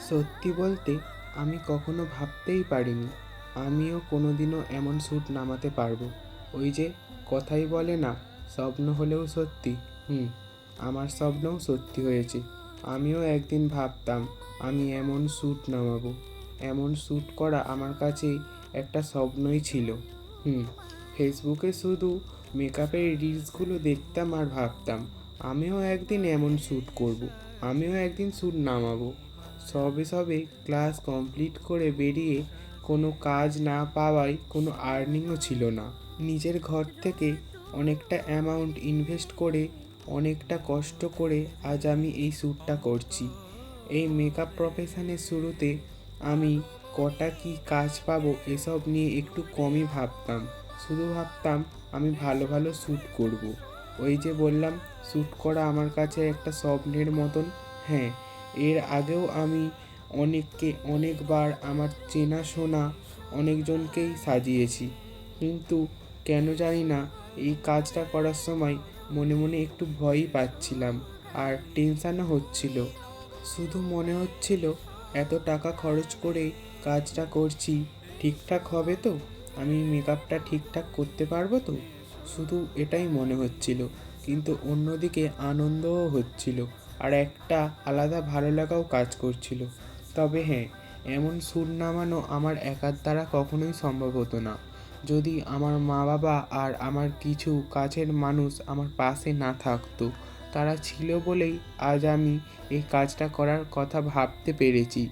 সত্যি বলতে আমি কখনো ভাবতেই পারিনি আমিও কোনোদিনও এমন শ্যুট নামাতে পারবো। ওই যে কথাই বলে না, স্বপ্ন হলেও সত্যি। আমার স্বপ্নও সত্যি হয়েছে। আমিও একদিন ভাবতাম আমি এমন শ্যুট নামাবো। এমন শ্যুট করা আমার কাছে একটা স্বপ্নই ছিল। ফেসবুকে শুধু মেকআপের রিলসগুলো দেখতাম আর ভাবতাম আমিও একদিন এমন শ্যুট করব, আমিও একদিন শ্যুট নামাবো। সবে ক্লাস কমপ্লিট করে বেরিয়ে কোনো কাজ না পাওয়ায় কোনো আর্নিংও ছিল না। নিজের ঘর থেকে অনেকটা অ্যামাউন্ট ইনভেস্ট করে অনেকটা কষ্ট করে আজ আমি এই শ্যুটটা করছি। এই মেকআপ প্রফেশনের শুরুতে আমি কটা কি কাজ পাবো এসব নিয়ে একটু কমই ভাবতাম। শুধু ভাবতাম আমি ভালো ভালো শ্যুট করব। ওই যে বললাম, শ্যুট করা আমার কাছে একটা স্বপ্নের মতন। হ্যাঁ, এর আগেও আমি অনেকবার আমার চেনাশোনা অনেকজনকেই সাজিয়েছি, কিন্তু কেন জানি না এই কাজটা করার সময় মনে মনে একটু ভয়ই পাচ্ছিলাম আর টেনশানও হচ্ছিল। শুধু মনে হচ্ছিল এত টাকা খরচ করে কাজটা করছি, ঠিকঠাক হবে তো? আমি মেকআপটা ঠিকঠাক করতে পারবো তো? শুধু এটাই মনে হচ্ছিল, কিন্তু অন্যদিকে আনন্দও হচ্ছিল আর একটা আলাদা ভালো লাগাও কাজ করছিল। তবে হ্যাঁ, এমন সুর নামানো আমার একার দ্বারা কখনোই সম্ভব হতো না যদি আমার মা বাবা আর আমার কিছু কাছের মানুষ আমার পাশে না থাকতো। তারা ছিল বলেই আজ আমি এই কাজটা করার কথা ভাবতে পেরেছি।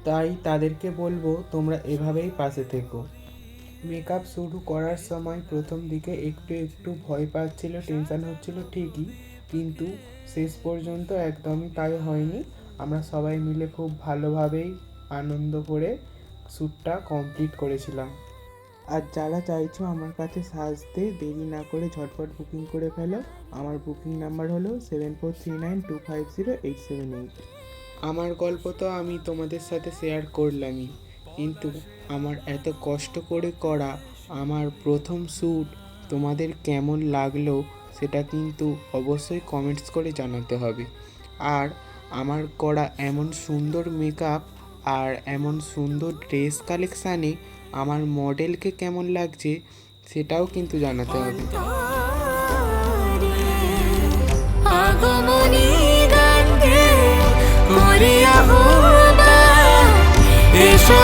তাই তাদেরকে বলবো তোমরা এভাবেই পাশে থেকো। মেকআপ শুরু করার সময় প্রথম দিকে একটু ভয় পাচ্ছিল, টেনশান হচ্ছিল ঠিকই, কিন্তু শেষ পর্যন্ত একদমই তাই হয়নি। আমরা সবাই মিলে খুব ভালোভাবেই আনন্দ করে শ্যুটটা কমপ্লিট করেছিলাম। আর যারা চাইছো আমার কাছে সাজতে, দেরি না করে ঝটপট বুকিং করে ফেলো। আমার বুকিং নাম্বার হলো 7439250878। আমার গল্প তো আমি তোমাদের সাথে শেয়ার করলামই, কিন্তু আমার এত কষ্ট করে করা আমার প্রথম শ্যুট তোমাদের কেমন লাগলো সেটা কিন্তু অবশ্যই কমেন্টস করে জানাতে হবে। আর আমার করা এমন সুন্দর মেকআপ আর এমন সুন্দর ড্রেস কালেকশানে আমার মডেলকে কেমন লাগছে সেটাও কিন্তু জানাতে হবে। আগমনী গান গে করিয়া এসো